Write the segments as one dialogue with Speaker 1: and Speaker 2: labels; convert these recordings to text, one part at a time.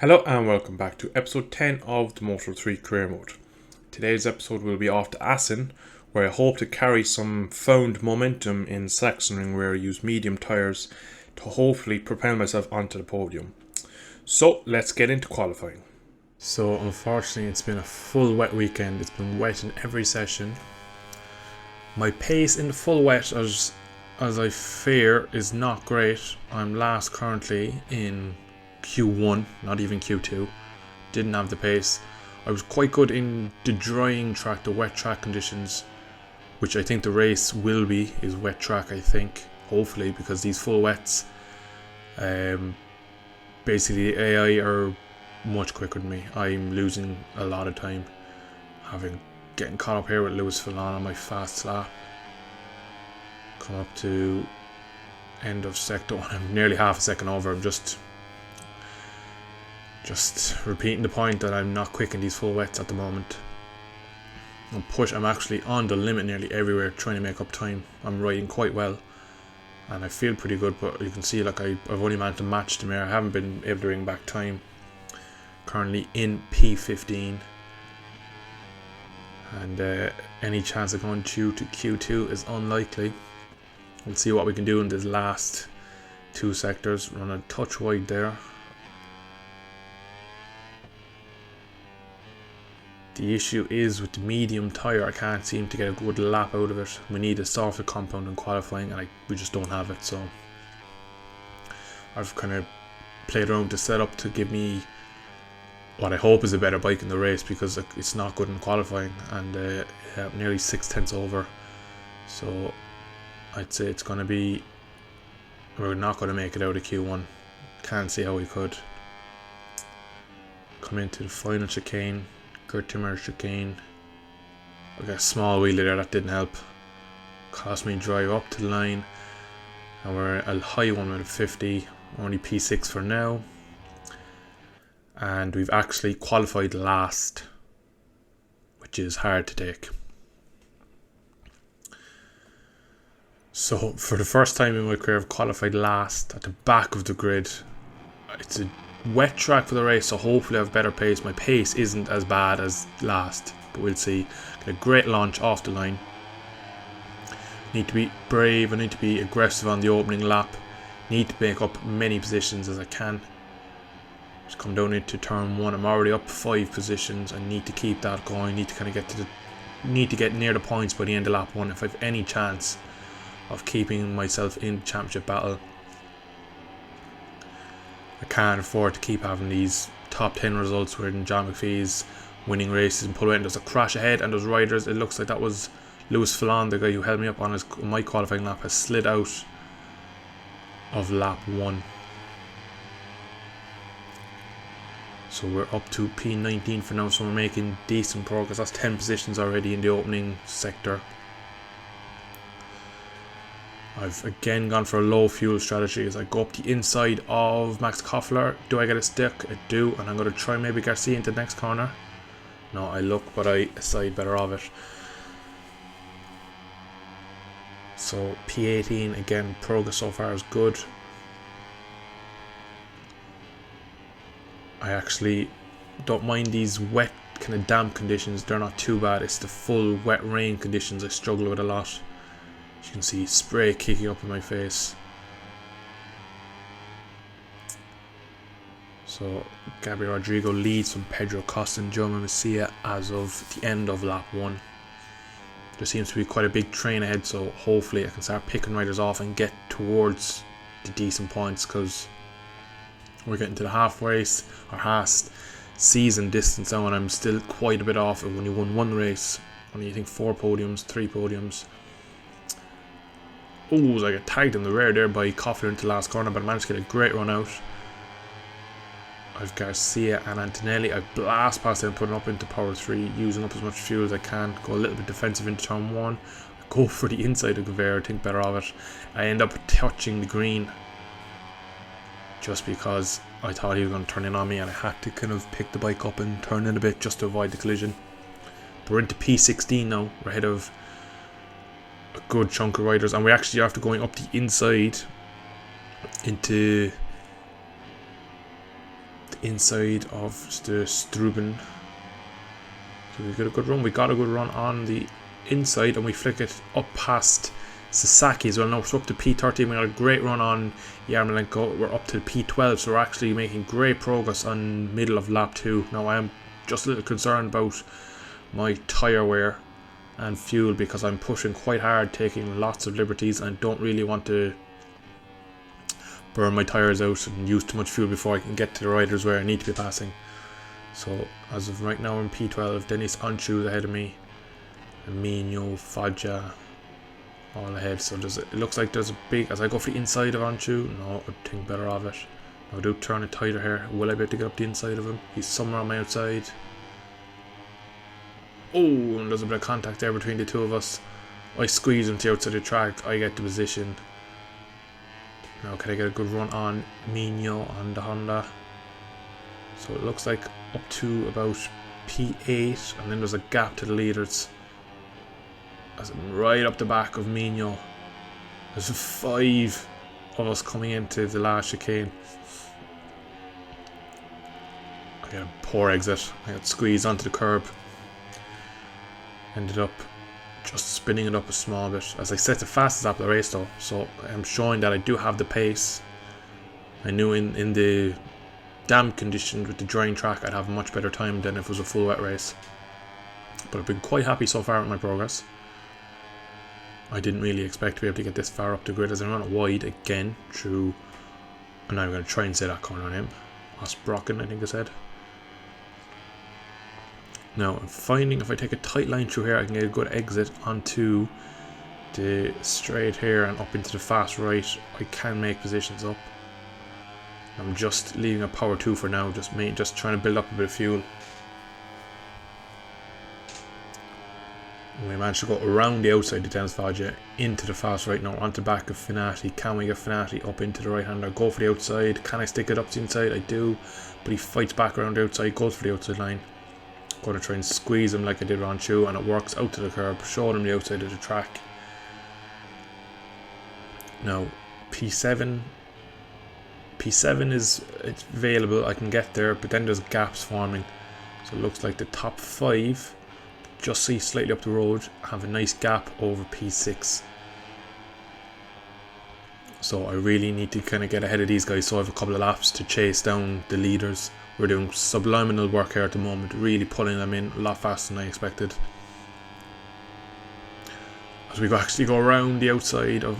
Speaker 1: Hello and welcome back to episode 10 of the Moto3 Career Mode. Today's episode will be off to Assen, where I hope to carry some found momentum in Sachsenring, where I use medium tyres to hopefully propel myself onto the podium. So let's get into qualifying. So unfortunately it's been a full wet weekend. It's been wet in every session. My pace in the full wet, as I fear, is not great. I'm last currently in Q1, not even Q2. Didn't have the pace. I was quite good in the drying track, the wet track conditions, which I think the race will be, is wet track, I think, hopefully, because these full wets, basically the AI are much quicker than me. I'm losing a lot of time, getting caught up here with Lewis Fallon on my fast lap. Come up to end of sector one, I'm nearly half a second over. I'm just repeating the point that I'm not quick in these full wets at the moment. I'm actually on the limit nearly everywhere, trying to make up time. I'm riding quite well and I feel pretty good, but you can see I've only managed to match the mare. I haven't been able to bring back time. Currently in P15, and any chance of going through to Q2 is unlikely. We'll see what we can do in these last two sectors. Run a touch wide there. The issue is with the medium tyre, I can't seem to get a good lap out of it. We need a softer compound in qualifying and we just don't have it, so I've kind of played around with the setup to give me what I hope is a better bike in the race, because it's not good in qualifying, and nearly 6/10 over, so I'd say it's going to be, we're not going to make it out of Q1. Can't see how we could. Come into the final chicane, Timmer chicane. I got a small wheelie there, that didn't help. Cost me drive up to the line, and we're a high one with a 50, only P6 for now, and we've actually qualified last, which is hard to take. So for the first time in my career, I've qualified last at the back of the grid. It's a wet track for the race, so hopefully I have better pace. My pace isn't as bad as last, but we'll see. Get a great launch off the line. Need to be brave, I need to be aggressive on the opening lap. Need to make up many positions as I can. Just come down into turn one. I'm already up 5 positions. I need to keep that going. Need to get near the points by the end of lap 1 if I have any chance of keeping myself in the championship battle. I can't afford to keep having these top 10 results where John McPhee's winning races and pull away, and there's a crash ahead, and those riders, it looks like that was Lewis Fallon, the guy who held me up on my qualifying lap, has slid out of lap 1. So we're up to P19 for now, so we're making decent progress. That's 10 positions already in the opening sector. I've again gone for a low fuel strategy as I go up the inside of Max Koffler. Do I get a stick? I do, and I'm going to try maybe Garcia into the next corner. No, I look, but I side better of it. So P18, again, progress so far is good. I actually don't mind these wet, kind of damp conditions. They're not too bad. It's the full wet rain conditions I struggle with a lot. As you can see, spray kicking up in my face. So Gabriel Rodrigo leads from Pedro Costa and Jaume Masia as of the end of lap 1. There seems to be quite a big train ahead, so hopefully I can start picking riders off and get towards the decent points, because we're getting to the halfway season distance now, and I'm still quite a bit off. I've only won one race, only I think 3 podiums. Oh, I got tagged in the rear there by Koffler into the last corner, but I managed to get a great run out. I've Garcia and Antonelli. I blast past them, putting up into power 3, using up as much fuel as I can. Go a little bit defensive into turn 1. I go for the inside of Guevara, think better of it. I end up touching the green just because I thought he was going to turn in on me, and I had to kind of pick the bike up and turn in a bit just to avoid the collision. But we're into P16 now. We're ahead of a good chunk of riders, and we actually, after going up the inside into inside of the Struben. So we got a good run. We got a good run on the inside, and we flick it up past Sasaki as well. Now we're up to P13. We got a great run on Yarmolenko. We're up to P12, so we're actually making great progress on middle of lap 2. Now I am just a little concerned about my tyre wear and fuel, because I'm pushing quite hard, taking lots of liberties, and don't really want to burn my tyres out and use too much fuel before I can get to the riders where I need to be passing. So as of right now, I'm P12. Denis Anchu ahead of me, and Mino, Fadja all ahead. So it looks like there's a big, as I go for the inside of Anchu, no, I think better of it. I do turn it tighter here. Will I be able to get up the inside of him? He's somewhere on my outside. Oh, and there's a bit of contact there between the two of us. I squeeze him to the outside of the track. I get the position. Now can I get a good run on Mino on the Honda? So it looks like up to about P8, and then there's a gap to the leaders as I'm right up the back of Mino. There's 5 of us coming into the last chicane. I got a poor exit. I got squeezed onto the curb. Ended up just spinning it up a small bit as I set the fastest lap of the race though, so I'm showing that I do have the pace. I knew in the damp conditions with the drying track I'd have a much better time than if it was a full wet race, but I've been quite happy so far with my progress. I didn't really expect to be able to get this far up the grid as I run it wide again through, and I'm going to try and say that corner on him, Osbrocken I think I said. Now I'm finding if I take a tight line through here I can get a good exit onto the straight here and up into the fast right. I can make positions up. I'm just leaving a power 2 for now, just trying to build up a bit of fuel. And we managed to go around the outside of Dennis Fadja into the fast right now onto the back of Finati. Can we get Finati up into the right hander? Go for the outside. Can I stick it up to the inside? I do, but he fights back around the outside, goes for the outside line. Going to try and squeeze him like I did on Chu, and it works out to the curb, showing him the outside of the track. Now P7 is it's available, I can get there, but then there's gaps forming. So it looks like the top 5, just see slightly up the road, have a nice gap over P6. So I really need to kind of get ahead of these guys, so I have a couple of laps to chase down the leaders. We're doing subliminal work here at the moment, really pulling them in a lot faster than I expected. As we actually go around the outside of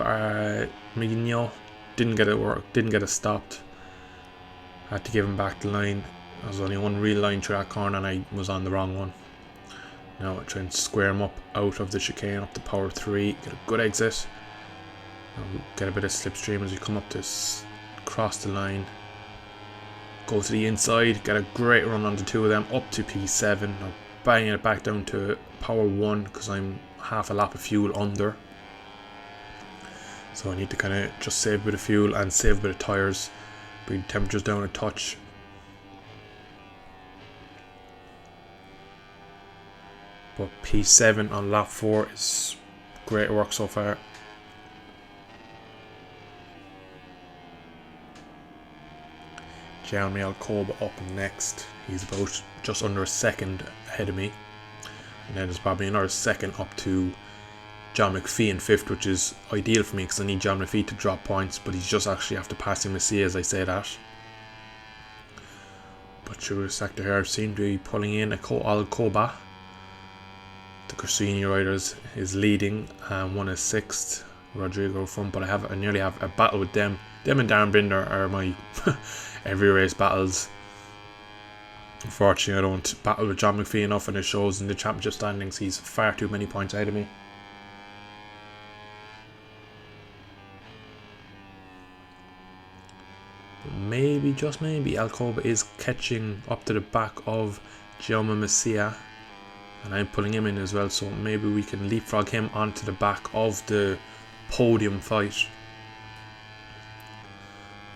Speaker 1: Migno, didn't get it work, didn't get it stopped. Had to give him back the line. There was only one real line through that corner and I was on the wrong one. Now I try and square him up out of the chicane, up to power 3, get a good exit. Now get a bit of slipstream as we come up to cross the line. Go to the inside, get a great run on the 2 of them up to P7. Now banging it back down to power 1 because I'm half a lap of fuel under. So I need to kind of just save a bit of fuel and save a bit of tyres. Bring the temperatures down a touch. But P7 on lap 4 is great work so far. Jeremy Alcoba up next. He's about just under a second ahead of me. And then there's probably another second up to John McPhee in 5th, which is ideal for me because I need John McPhee to drop points, but he's just actually after passing Messia as I say that. But through the sector here, I seem to be pulling in Alcoba. The Corsini riders is leading, and one is 6th, Rodrigo front, but I nearly have a battle with them. Them and Darren Binder are my every race battles. Unfortunately, I don't battle with John McPhee enough, and it shows in the championship standings. He's far too many points ahead of me. But maybe, just maybe, Alcoba is catching up to the back of Jaume Messia, and I'm pulling him in as well, so maybe we can leapfrog him onto the back of the podium fight.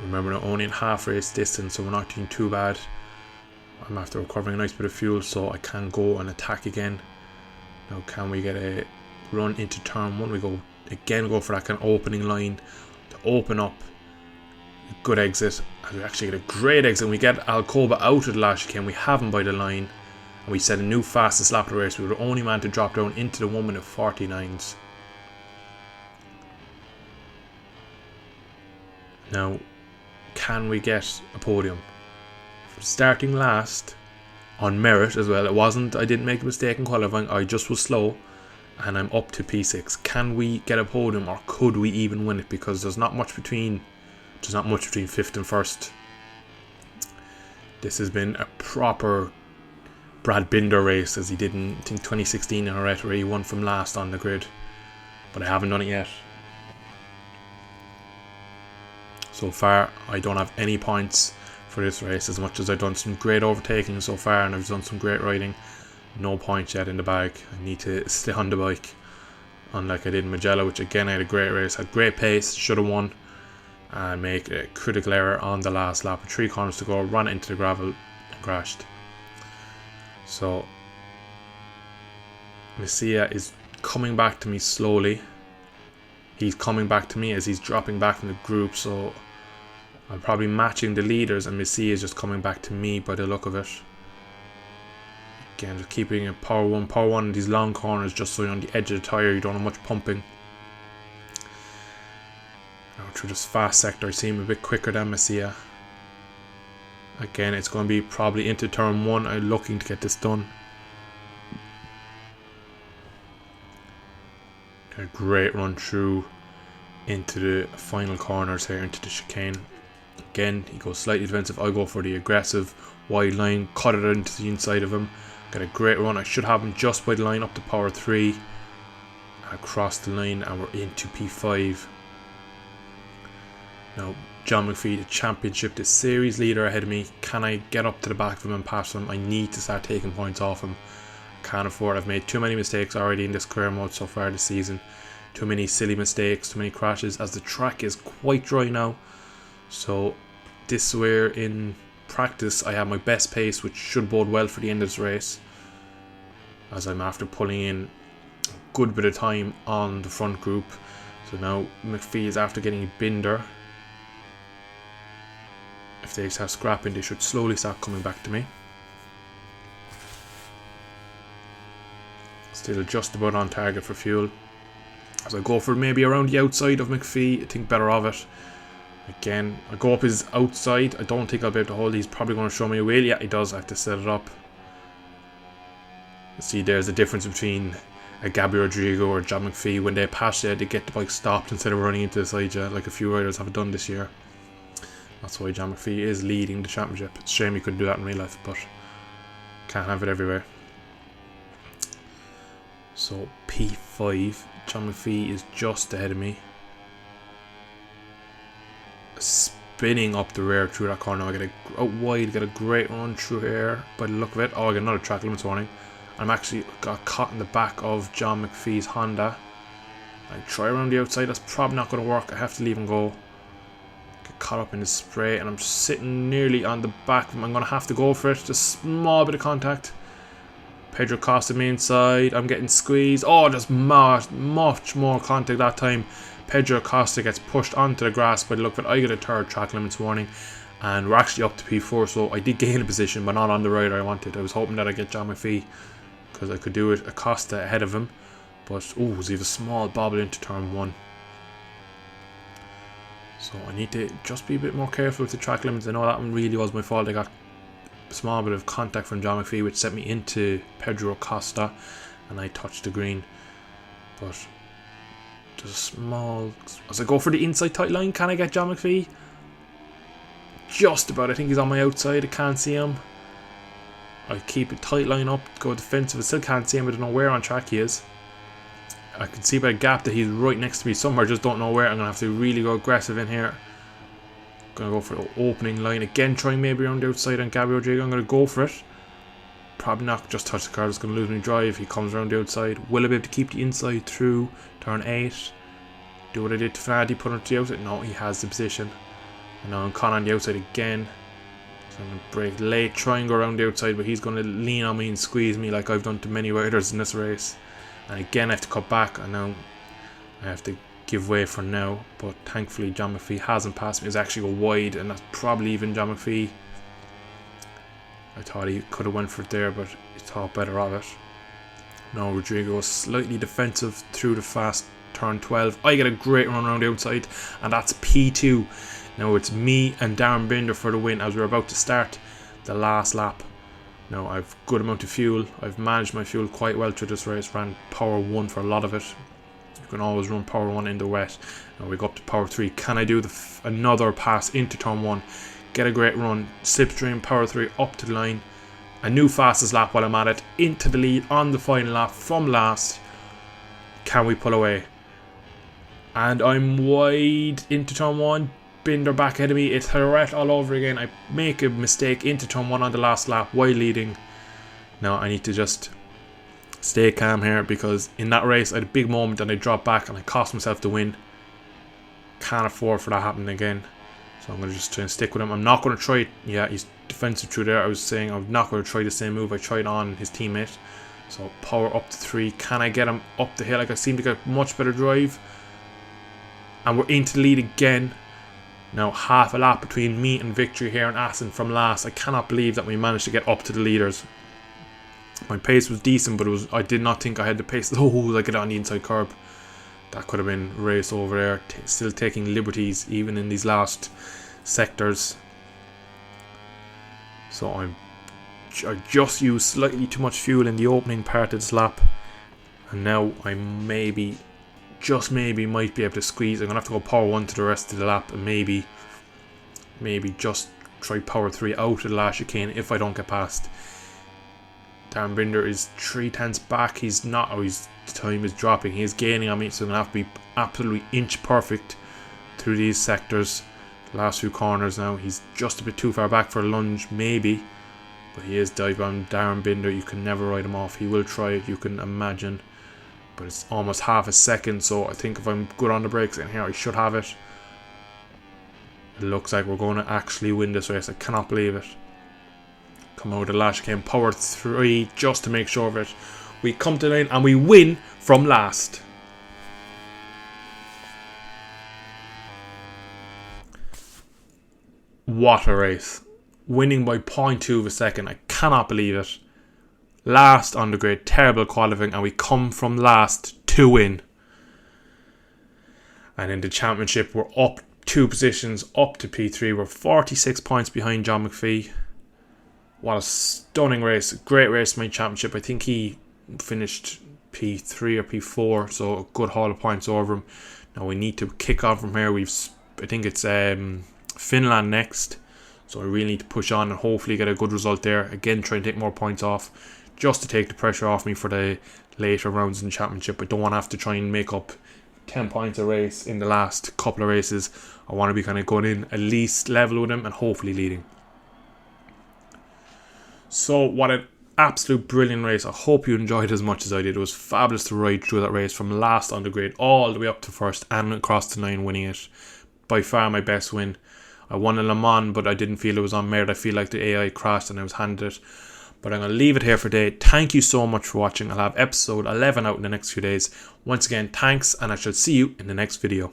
Speaker 1: Remember, we're only in half race distance, so we're not doing too bad. I'm after recovering a nice bit of fuel, so I can go and attack again. Now can we get a run into turn 1? We go for that kind of opening line to open up Good exit. And we actually get a great exit. We get Alcoba out of the last chicane. We have him by the line. And we set a new fastest lap of the race. We were the only man to drop down into the 1 minute 49s. Now, can we get a podium? Starting last on merit as well. It wasn't, I didn't make a mistake in qualifying. I just was slow. And I'm up to P6. Can we get a podium, or could we even win it? Because there's not much between 5th and 1st. This has been a proper Brad Binder race, as he did in, I think, 2016 in Arret, where he won from last on the grid. But I haven't done it yet. So far, I don't have any points for this race, as much as I've done some great overtaking so far and I've done some great riding. No points yet in the bag. I need to stay on the bike, unlike I did in Mugello, which again I had a great race, had great pace, should have won, and make a critical error on the last lap with 3 corners to go, ran into the gravel and crashed. So Messia is coming back to me slowly. He's coming back to me as he's dropping back from the group, so I'm probably matching the leaders, and Messia is just coming back to me by the look of it. Again, just keeping it power one in these long corners, just so you're on the edge of the tyre, you don't have much pumping. Now through this fast sector, I seem a bit quicker than Messia. Again, it's going to be probably into turn 1. I'm looking to get this done. A great run through into the final corners here, into the chicane. Again, he goes slightly defensive. I go for the aggressive wide line, cut it into the inside of him. Got a great run. I should have him just by the line, up to power 3. Across the line, and we're into P5. Now, John McPhee, the championship, the series leader ahead of me. Can I get up to the back of him and pass him? I need to start taking points off him. Can't afford. I've made too many mistakes already in this career mode so far this season. Too many silly mistakes, too many crashes, as the track is quite dry now. So this where in practice I have my best pace, which should bode well for the end of this race, as I'm after pulling in a good bit of time on the front group. So now McPhee is after getting a Binder. If they start scrapping, they should slowly start coming back to me. Still just about on target for fuel. As I go for maybe around the outside of McPhee, I think better of it. Again, I go up his outside. I don't think I'll be able to hold. He's probably going to show me a wheel. Yeah, he does. I have to set it up. See, there's a difference between a Gabby Rodrigo or John McPhee. When they pass you, they get the bike stopped instead of running into the side, like a few riders have done this year. That's why John McPhee is leading the championship. It's a shame he couldn't do that in real life, but can't have it everywhere. So P5, John McPhee is just ahead of me. Spinning up the rear through that corner. I get out wide, get a great run through here by the look of it. Oh, I get another track limits warning. I'm actually got caught in the back of John McPhee's Honda. I try around the outside, that's probably not going to work. I have to leave him go. Get caught up in the spray, and I'm sitting nearly on the back of him. I'm going to have to go for it. Just a small bit of contact. Pedro Costa me inside. I'm getting squeezed. Oh, just much more contact that time. Pedro Costa gets pushed onto the grass by the look of it. I get a third track limits warning, and we're actually up to P4, so I did gain a position, but not on the rider I wanted. I was hoping that I'd get John McPhee, because I could do it Acosta ahead of him, but oh, he has a small bobble into turn 1. So I need to just be a bit more careful with the track limits. I know that one really was my fault. I got a small bit of contact from John McPhee, which sent me into Pedro Costa, and I touched the green. But just a small, as I go for the inside tight line, can I get John McPhee? Just about. I think he's on my outside. I can't see him. I keep a tight line up, go defensive. I still can't see him. I don't know where on track he is. I can see by the gap that he's right next to me somewhere. Just don't know where. I'm gonna have to really go aggressive in here. Gonna go for the opening line again, trying maybe around the outside on Gabby Rodrigo. I'm gonna go for it. Probably not just touch the car. It's gonna lose me drive. He comes around the outside. Will I be able to keep the inside through turn 8? Do what I did to Fnadi, put him to the outside. No, he has the position. And now I'm caught on the outside again. So I'm gonna brake late, try and go around the outside, but he's gonna lean on me and squeeze me like I've done to many riders in this race. And again I have to cut back, and now I have to give way for now, but thankfully John McPhee hasn't passed me. It's actually go wide, and that's probably even John McPhee. I thought he could have went for it there, but he thought better of it. Now Rodrigo is slightly defensive through the fast turn 12. I get a great run around the outside, and that's P2. Now it's me and Darren Binder for the win as we're about to start the last lap. Now I've good amount of fuel. I've managed my fuel quite well through this race. Ran power 1 for a lot of it. You can always run power 1 in the wet. Now we go up to power 3. Can I do another pass into turn 1? Get a great run. Slipstream power 3 up to the line. A new fastest lap while I'm at it. Into the lead on the final lap from last. Can we pull away? And I'm wide into turn 1. Binder back ahead of me. It's Harret all over again. I make a mistake into turn 1 on the last lap while leading. Now I need to just stay calm here, because in that race I had a big moment and I dropped back and I cost myself the win. Can't afford for that happening again. So I'm going to just try and stick with him. I'm not going to try it. Yeah, he's defensive through there. I was saying I'm not going to try the same move I tried on his teammate. So power up to 3. Can I get him up the hill? I seem to get much better drive. And we're into the lead again. Now half a lap between me and victory here in Assen from last. I cannot believe that we managed to get up to the leaders. My pace was decent, but I did not think I had the pace. Oh, I get on the inside curb. That could have been a race over there. Still taking liberties even in these last sectors. So I just used slightly too much fuel in the opening part of this lap. And now I maybe, just maybe, might be able to squeeze. I'm going to have to go power 1 to the rest of the lap. And maybe just try power 3 out of the last chicane if I don't get past. Darren Binder is 3/10 back. He's not, his time is dropping. He is gaining on me, so I'm going to have to be absolutely inch perfect through these sectors. Last few corners now. He's just a bit too far back for a lunge, maybe. But he is dive bomb. Darren Binder, you can never write him off. He will try it, you can imagine. But it's almost half a second, so I think if I'm good on the brakes in here, I should have it. It looks like we're going to actually win this race. I cannot believe it. Come out of the last chicane, power 3 just to make sure of it. We come to the line and we win from last. What a race. Winning by 0.2 of a second. I cannot believe it. Last on the grid, terrible qualifying, and we come from last to win. And in the championship, we're up 2 positions, up to P3. We're 46 points behind John McPhee. What a stunning race. Great race in my championship. I think he finished P3 or P4, so a good haul of points over him. Now we need to kick off from here. I think it's Finland next, so I really need to push on and hopefully get a good result there. Again, try and take more points off, just to take the pressure off me for the later rounds in the championship. I don't want to have to try and make up 10 points a race in the last couple of races. I want to be kind of going in at least level with him and hopefully leading. So what an absolute brilliant race. I hope you enjoyed it as much as I did. It was fabulous to ride through that race from last on the grid all the way up to first and across the line, winning it. By far my best win. I won in Le Mans, but I didn't feel it was on merit. I feel like the AI crashed and I was handed it. But I'm going to leave it here for today. Thank you so much for watching. I'll have episode 11 out in the next few days. Once again, thanks, and I shall see you in the next video.